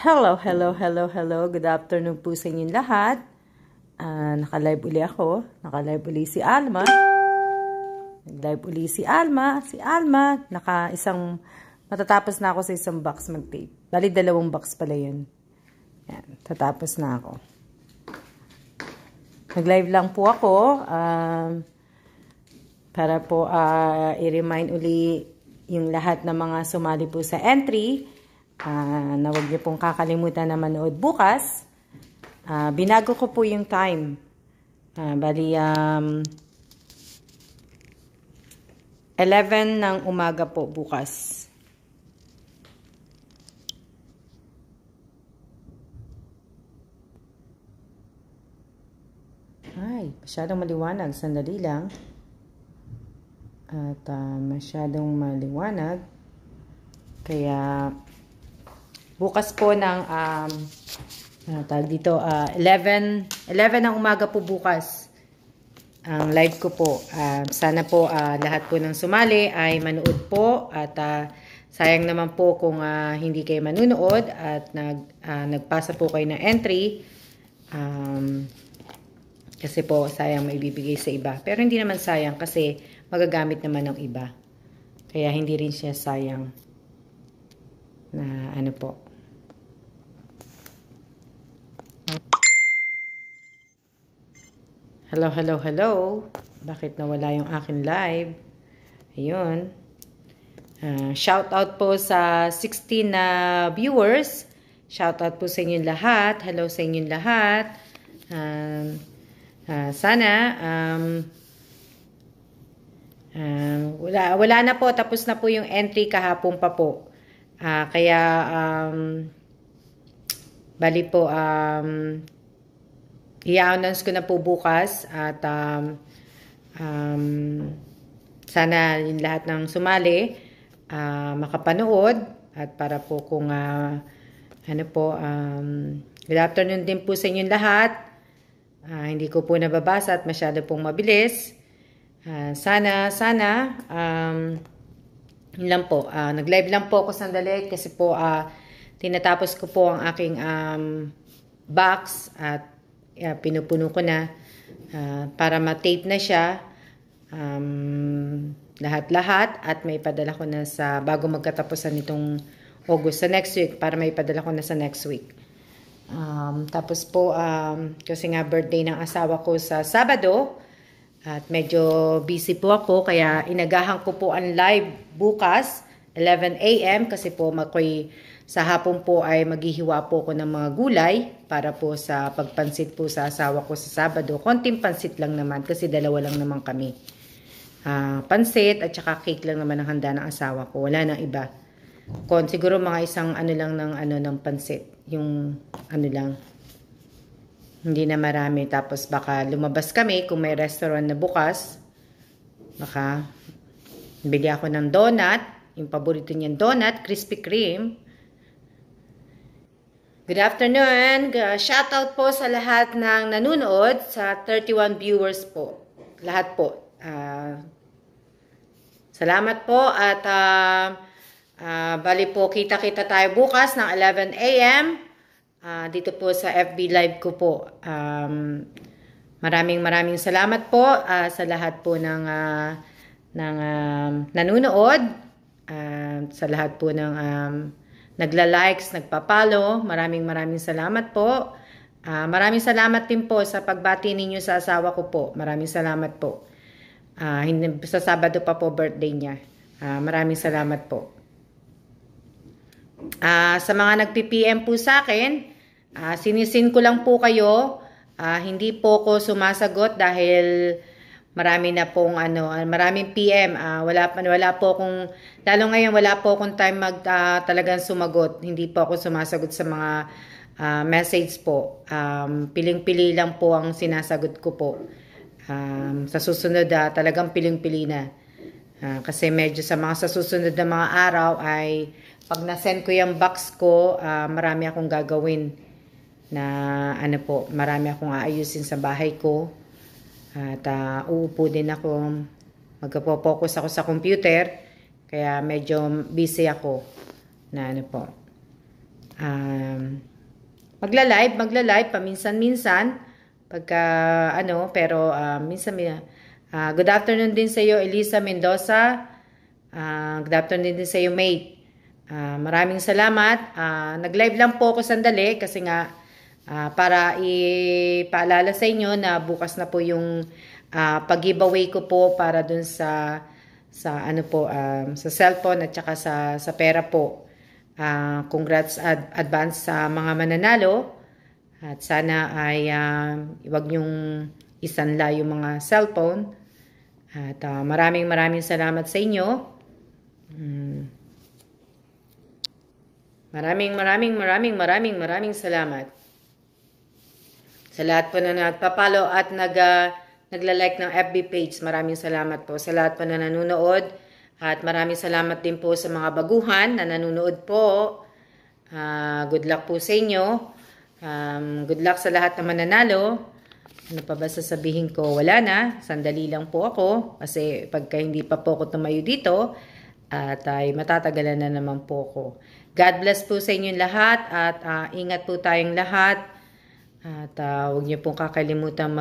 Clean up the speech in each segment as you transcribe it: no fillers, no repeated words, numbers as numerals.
Hello, hello, hello, hello. Good afternoon po sa inyong lahat. Naka-live uli ako. Naka-live uli si Alma. Nag-live uli si Alma. Si Alma, matatapos na ako sa isang box mag-tape. Bali, 2 box pala yun. Yan, tatapos na ako. Nag-live lang po ako. Para po i-remind uli yung lahat ng mga sumali po sa entry. Na huwag niyo pong kakalimutan na manood bukas. Binago ko po yung time. Bali, 11 ng umaga po bukas. Ay, masyadong maliwanag. Sandali lang. At masyadong maliwanag. Kaya bukas po ng tawag dito 11 ng umaga po bukas ang live ko po. Sana po lahat po ng sumali ay manood po at sayang naman po kung hindi kayo manunood at nagpasa po kayo ng entry kasi po sayang maibibigay sa iba. Pero hindi naman sayang kasi magagamit naman ng iba. Kaya hindi rin siya sayang na ano po. Hello, hello, hello. Bakit nawala yung akin live? Ayun. Shout out po sa 16 na viewers. Shout out po sa inyong lahat. Hello sa inyong lahat. Sana wala na po. Tapos na po yung entry kahapon pa po. Kaya bali po i-announce ko na po bukas at sana yung lahat ng sumali makapanood at para po kung good afternoon din po sa inyong lahat. Hindi ko po nababasa at masyado pong mabilis. Sana yun lang po. Nag-live lang po ako sandali kasi po tinatapos ko po ang aking box at pinupuno ko na para ma-tape na siya lahat-lahat at may padala ko na sa bago magkatapusan nitong August sa next week para may padala ko na sa next week. Tapos po kasi nga birthday ng asawa ko sa Sabado at medyo busy po ako kaya inagahan ko po ang live bukas 11 AM kasi po sa hapon po ay maghihiwa po ako ng mga gulay para po sa pagpansit po sa asawa ko sa Sabado. Konting pansit lang naman kasi 2 lang naman kami. Pansit at saka cake lang naman ang handa ng asawa ko. Wala nang iba. Siguro mga isang lang ng pansit. Yung lang. Hindi na marami. Tapos baka lumabas kami kung may restaurant na bukas. Baka bili ako ng donut. Yung paborito niyang donut, Krispy Kreme. Good afternoon. Shoutout po sa lahat ng nanonood, sa 31 viewers po. Lahat po. Salamat po at bali po kita-kita tayo bukas ng 11 AM dito po sa FB Live ko po. Maraming salamat po sa lahat po ng nanonood, sa lahat po ng nagla-likes, nagpa-follow. Maraming salamat po. Maraming salamat din po sa pagbati ninyo sa asawa ko po. Maraming salamat po. Sa Sabado pa po birthday niya. Maraming salamat po. Sa mga nagpi-PM po sa akin, sinisin ko lang po kayo. Hindi po ko sumasagot dahil marami na pong maraming PM. Wala po akong, lalo ngayon wala po akong time talagang sumagot. Hindi po ako sumasagot sa mga message po. Piling-pili lang po ang sinasagot ko po. Sa susunod talagang piling-pili na. Kasi medyo sa susunod na mga araw ay pag na-send ko yung box ko, marami akong gagawin na marami akong aayusin sa bahay ko. At uupo din ako, magpo-focus ako sa computer, kaya medyo busy ako na magla-live paminsan-minsan pagka pero minsan good afternoon din sa iyo, Elisa Mendoza. Good afternoon din sa iyo, mate. Maraming salamat. Nag-live lang po ako sandali kasi nga para ipaalala sa inyo na bukas na po yung pag-giveaway ko po para dun sa sa cellphone at saka sa pera po. Congrats advance sa mga mananalo at sana ay wag niyong isanla yung mga cellphone at maraming salamat sa inyo. Maraming salamat sa lahat po na nagpapalo at nagla-like ng FB page. Maraming salamat po sa lahat po na nanonood. At maraming salamat din po sa mga baguhan na nanonood po. Good luck po sa inyo. Good luck sa lahat na mananalo. Ano pa ba sasabihin ko? Wala na. Sandali lang po ako. Kasi pagka hindi pa po ako tumayo dito, at ay matatagalan na naman po ako. God bless po sa inyong lahat. At ingat po tayong lahat. At huwag niyo pong kakalimutan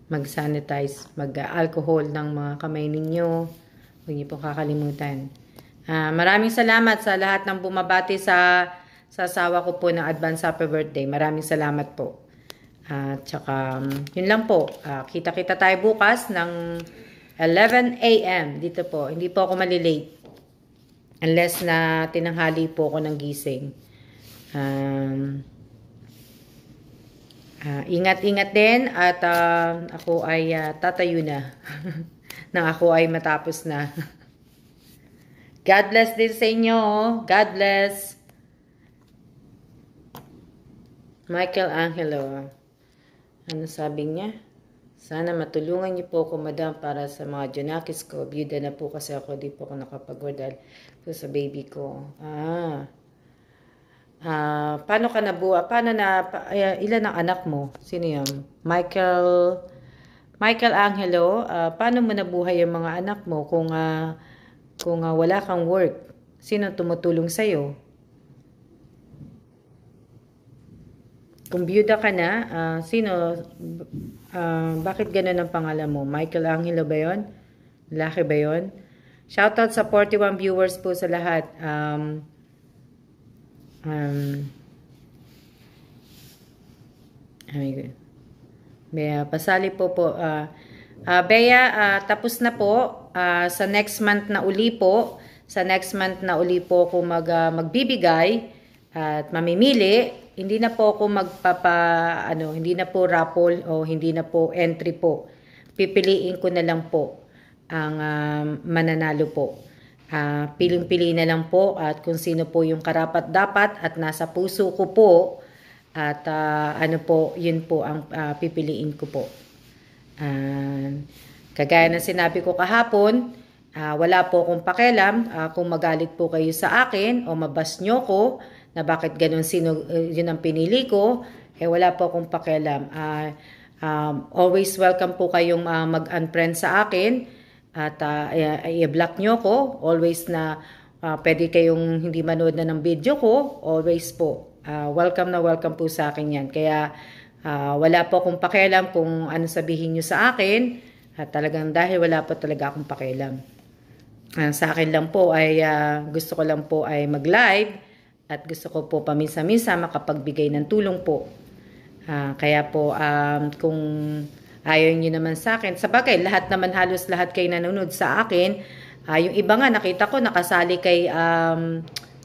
mag-sanitize, mag-alcohol ng mga kamay ninyo. Huwag niyo pong kakalimutan. Maraming salamat sa lahat ng bumabati sa asawa ko po ng advance happy birthday. Maraming salamat po. Tsaka, yun lang po. Kita-kita tayo bukas ng 11 a.m. dito po. Hindi po ako malilate. Unless na tinanghali po ako ng gising. Ingat-ingat din at ako ay tatayo na. Nang ako ay matapos na. God bless din sa inyo. God bless. Michael Angelo. Ano sabi niya? Sana matulungan niyo po ako, madam, para sa mga junakis ko. Biyuda na po kasi ako. Di po ako nakapag-order po sa baby ko. Paano ka nabuha? Ilan ang anak mo? Sino yun? Michael Angelo, paano mo nabuhay yung mga anak mo kung wala kang work? Sino tumutulong sa'yo? Kung biyuda ka na, bakit ganun ang pangalan mo? Michael Angelo ba yun? Lalaki ba yun? Shoutout sa 41 viewers po sa lahat. Pasali po. Bea, tapos na po. Sa next month na uli po. Sa next month na uli po ako magbibigay at mamimili. Hindi na po ako hindi na po raffle o hindi na po entry po. Pipiliin ko na lang po ang mananalo po. Piling-pili na lang po at kung sino po yung karapat-dapat at nasa puso ko po at yun po ang pipiliin ko po. Kagaya ng sinabi ko kahapon, wala po akong pakialam kung magalit po kayo sa akin o mabas nyo ko na bakit ganun yun ang pinili ko, wala po akong pakialam. Always welcome po kayong mag-unfriend sa akin at i-block nyo ko. Always na pwede kayong hindi manood na ng video ko. Always po. Welcome na welcome po sa akin yan. Kaya wala po akong pakialam kung ano sabihin nyo sa akin. At talagang dahil wala po talaga akong pakialam. Sa akin lang po ay gusto ko lang po ay mag-live. At gusto ko po paminsan-minsan makapagbigay ng tulong po. Kaya po kung ayaw nyo naman sa akin. Sabagay, halos lahat kayo nanonood sa akin. Yung iba nga, nakita ko, nakasali kay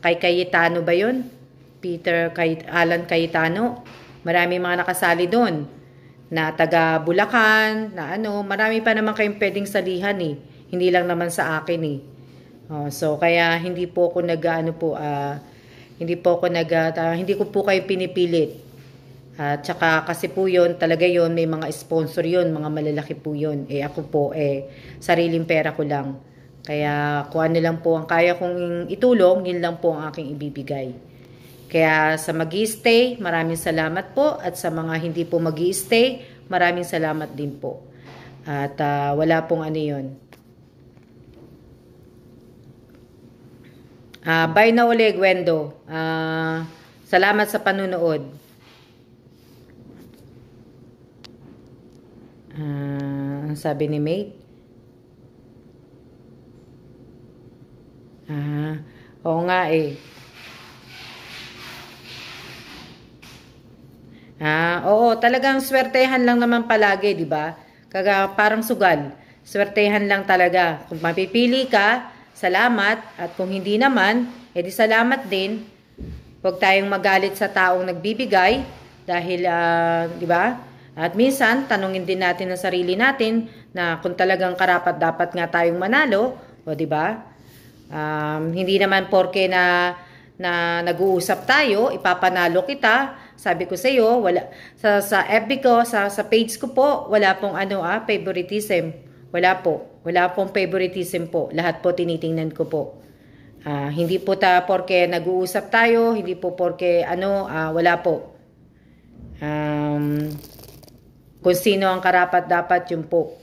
Cayetano ba yun? Alan Cayetano. Marami mga nakasali doon. Na taga Bulacan, na marami pa naman kayong pwedeng salihan eh. Hindi lang naman sa akin eh. So, kaya hindi po ako hindi ko po kayo pinipilit. Tsaka kasi po yun, talaga yun, may mga sponsor yun, mga malalaki po yun. Ako po, sariling pera ko lang. Kaya kung ano lang po ang kaya kong itulong, yun lang po ang aking ibibigay. Kaya sa mag-i-stay, maraming salamat po. At sa mga hindi po mag-i-stay, maraming salamat din po. At wala pong yun. Bye na ulit, Gwendo. Salamat sa panunood. Ang sabi ni Mate? Oo nga eh. Oo, talagang swertehan lang naman palagi, di ba? Parang sugal. Swertehan lang talaga. Kung mapipili ka, salamat. At kung hindi naman, edi salamat din. Huwag tayong magalit sa taong nagbibigay. Dahil, di ba? At minsan, tanungin din natin ang sarili natin na kung talagang karapat dapat nga tayong manalo. O, di ba? Hindi naman porke na nag-uusap tayo, ipapanalo kita. Sabi ko sa iyo, wala sa FB ko, sa page ko po, wala pong favoritism. Wala po. Wala pong favoritism po. Lahat po tinitingnan ko po. Hindi po porke nag-uusap tayo, hindi po porke wala po. Kung sino ang karapat dapat yun po.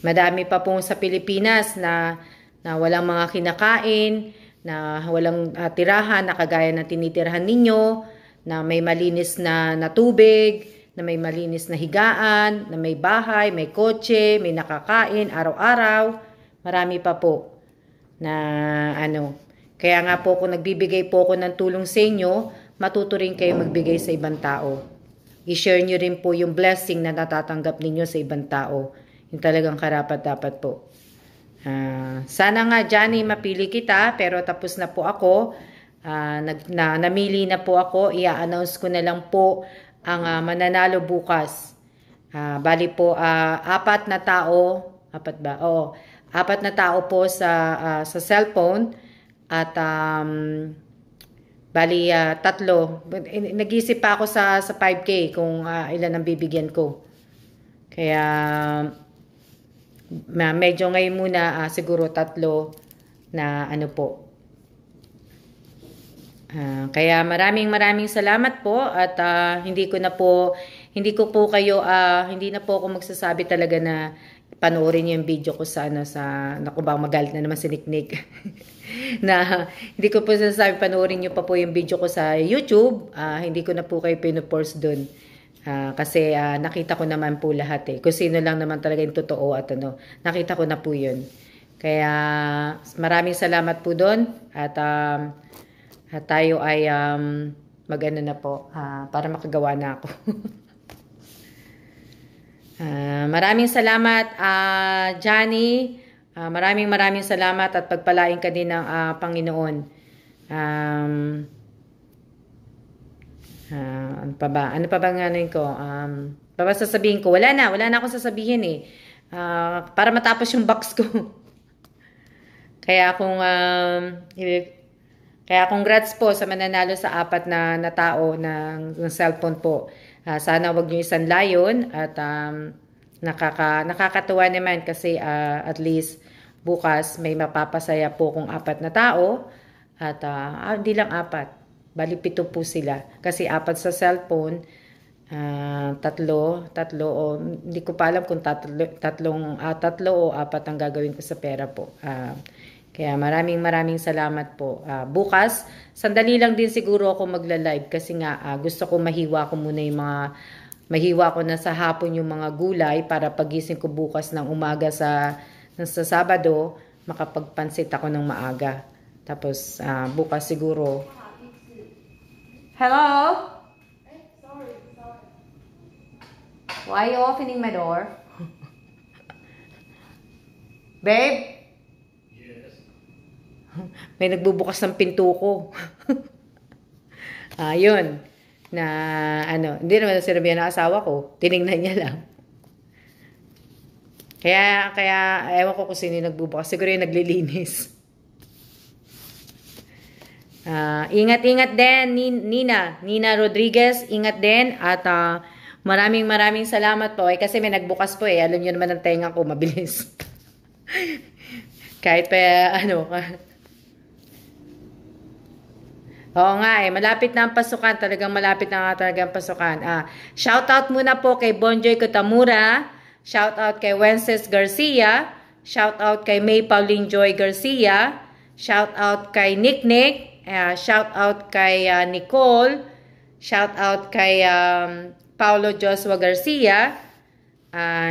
Madami pa po sa Pilipinas na walang mga kinakain, na walang tirahan na kagaya na tinitirahan ninyo, na may malinis na tubig, na may malinis na higaan, na may bahay, may kotse, may nakakain araw-araw. Marami pa po na Kaya nga po kung nagbibigay po ako ng tulong sa inyo, matuto rin kayo magbigay sa ibang tao. I-share nyo rin po yung blessing na natatanggap ninyo sa ibang tao. Yung talagang karapat dapat po. Sana nga, Johnny, mapili kita, pero tapos na po ako. Namili na po ako. I-announce ko na lang po ang mananalo bukas. Bali po, apat na tao. Apat ba? Oo. Apat na tao po sa cellphone. At bali, tatlo. Nag-isip pa ako sa 5K kung ilan ang bibigyan ko. Kaya medyo ngayon muna siguro tatlo na po. Kaya maraming salamat po at hindi ko po kayo hindi na po ako magsasabi talaga na panoorin niyo yung video ko sa naku ba magalit na naman si Nick na hindi ko po sasabi panoorin niyo pa po yung video ko sa YouTube. Hindi ko na po kayo pinopost doon. Kasi nakita ko naman po lahat kung sino lang naman talaga yung totoo at nakita ko na po yun. Kaya maraming salamat po doon at tayo ay mag-ano na po para makagawa na ako. Maraming salamat Johnny. Maraming salamat at pagpalain ka din ng Panginoon. Ano pa ba? Ano pa bang ko? Sasabihin ko? Wala na akong sasabihin para matapos yung box ko. Kaya congrats po sa mananalo sa apat na tao ng cellphone po. Sana wag niyo isanlayon at nakakatuwa naman kasi at least bukas may mapapasaya po kung apat na tao at hindi lang apat. Bali 7 po sila. Kasi 4 sa cellphone, tatlo o hindi ko pa alam kung tatlo o 4 ang gagawin ko sa pera po. Kaya maraming salamat po. Bukas, sandali lang din siguro ako magla-live kasi nga gusto ko mahiwa ko muna yung mahiwa ko na sa hapon yung mga gulay para pagising ko bukas ng umaga sa Sabado, makapagpansit ako ng maaga. Tapos bukas siguro. Hello? Sorry. Why are you opening my door? Babe? Yes. May nagbubukas ng pinto ko. Yun. Hindi naman sinabihan ng asawa ko. Tinignan niya lang. Kaya, ewan ko kung sino yung nagbubukas. Siguro yung naglilinis. Ingat din Nina Rodriguez, ingat din at maraming salamat po kasi may nagbukas po alam niyo naman ang tenga ko mabilis. Kahit pa Oo nga malapit na ang pasukan, talagang malapit na nga talaga ang pasukan. Shout out muna po kay Bonjoy Kotamura, shout out kay Wences Garcia, Shout out kay May Pauline Joy Garcia. Shout out kay Nick Nick. Shout out kay Nicole. Shout out kay Paulo Joshua Garcia.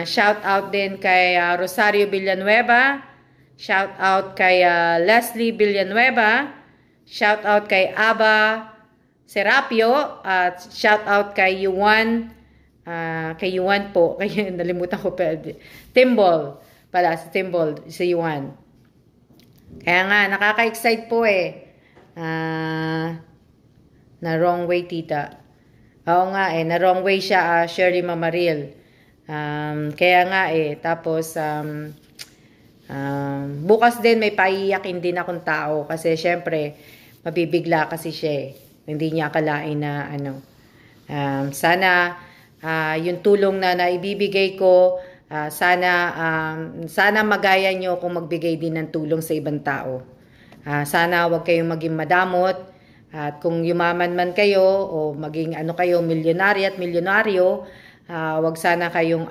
Shout out din kay Rosario Villanueva. Shout out kay Leslie Villanueva. Shout out kay Aba Serapio. At shout out kay Yuan. Kay Yuan po. Kaya nalimutan ko pa. Timbol. Pala si Timbol. Si Yuan. Kaya nga, nakaka-excite po eh. Na wrong way, tita. Oo nga eh, na wrong way siya, Shirley Mamaril. Kaya nga eh, tapos, bukas din may paiyakin din akong tao. Kasi syempre, mabibigla kasi siya eh. Hindi niya akalain na ano. Sana, yung tulong na naibibigay ko, sana magaya nyo kung magbigay din ng tulong sa ibang tao. Sana wag kayong maging madamot. At kung yumaman man kayo o maging ano kayo, milyonaryo at milyonaryo, wag sana kayong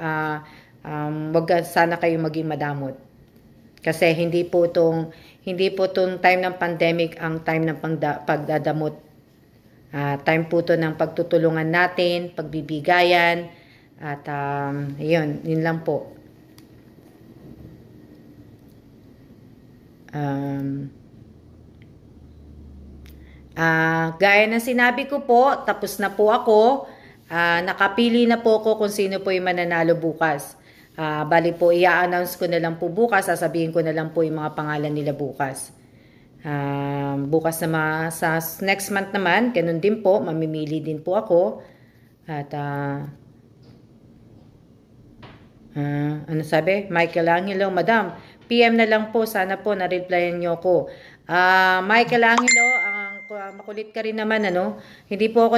maging madamot. Kasi hindi po tong time ng pandemic ang time ng pagdadamot. Time po to ng pagtutulungan natin, pagbibigayan, at yun lang po. Gaya ng sinabi ko po, tapos na po ako. Nakapili na po ako kung sino po yung mananalo bukas. Bali po, i-announce ko na lang po bukas. Sasabihin ko na lang po yung mga pangalan nila bukas. Bukas na sa next month naman, ganun din po, mamimili din po ako. At ano sabi? Michelangelo, madam, PM na lang po, sana po na-replyan nyo ako. Michelangelo, makulit ka rin naman, ano? Hindi po ako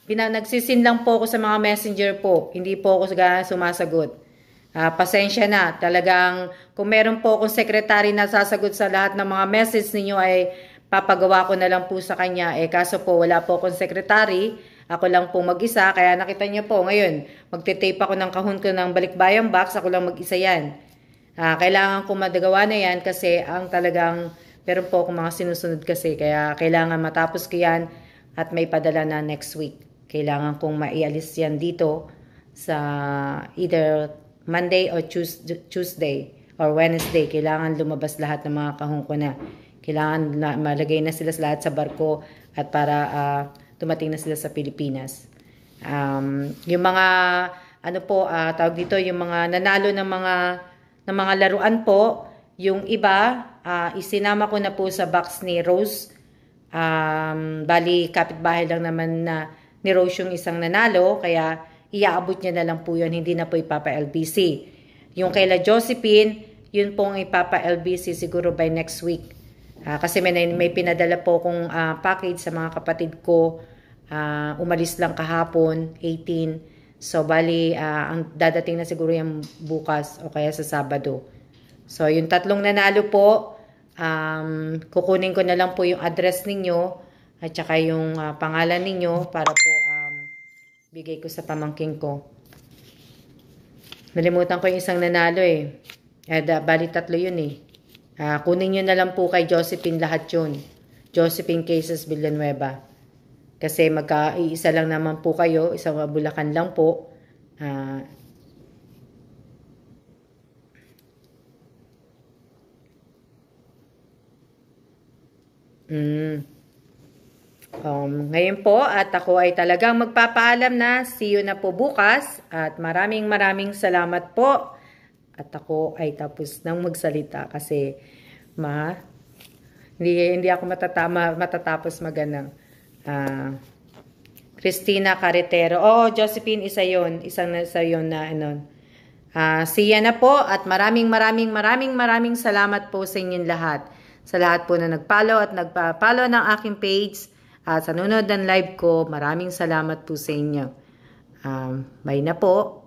nagsisin lang po ako sa mga messenger po. Hindi po ako sumasagot. Pasensya na. Talagang, kung meron po akong secretary na sasagot sa lahat ng mga message ninyo ay papagawa ko na lang po sa kanya. Kaso po, wala po akong secretary. Ako lang po mag-isa. Kaya nakita niyo po, ngayon, magte-tape ako ng kahon ko ng Balikbayan Box. Ako lang mag-isa yan. Kailangan ko madagawa na yan kasi ang talagang meron po akong mga sinusunod kasi. Kaya kailangan matapos ko yan at may padala na next week. Kailangan kong maialis yan dito sa either Monday or Tuesday or Wednesday. Kailangan lumabas lahat ng mga kahon ko na. Kailangan malagay na sila lahat sa barko at para dumating na sila sa Pilipinas. Yung mga ano po, tawag dito, yung mga nanalo ng mga laruan po, yung iba, isinama ko na po sa box ni Rose. Bali, kapitbahay lang naman na ni Rose yung isang nanalo, kaya iaabot niya na lang po yun, hindi na po ipapa-LBC. Yung kaila Josephine, yun pong ipapa-LBC siguro by next week. Kasi may pinadala po kong package sa mga kapatid ko. Umalis lang kahapon, 18. So, bali, ang dadating na siguro yung bukas o kaya sa Sabado. So, yung tatlong nanalo po, kukunin ko na lang po yung address ninyo at saka yung pangalan ninyo para po bigay ko sa pamangking ko. Nalimutan ko yung isang nanalo eh. Bali tatlo yun eh. Kunin nyo na lang po kay Josephine lahat yun. Josephine Cases Villanueva. Kasi magka-iisa lang naman po kayo. Isang Bulacan lang po. Ngayon po at ako ay talagang magpapaalam na. See you na po bukas. At maraming salamat po. At ako ay tapos nang magsalita kasi hindi ako matatapos maganang. Christina Carretero. Josephine, isa yun na ano. Siya na po at maraming salamat po sa inyong lahat. Sa lahat po na nag-follow at nagpa-follow ng aking page at sa nanonood ng live ko, maraming salamat po sa inyo. Bye na po.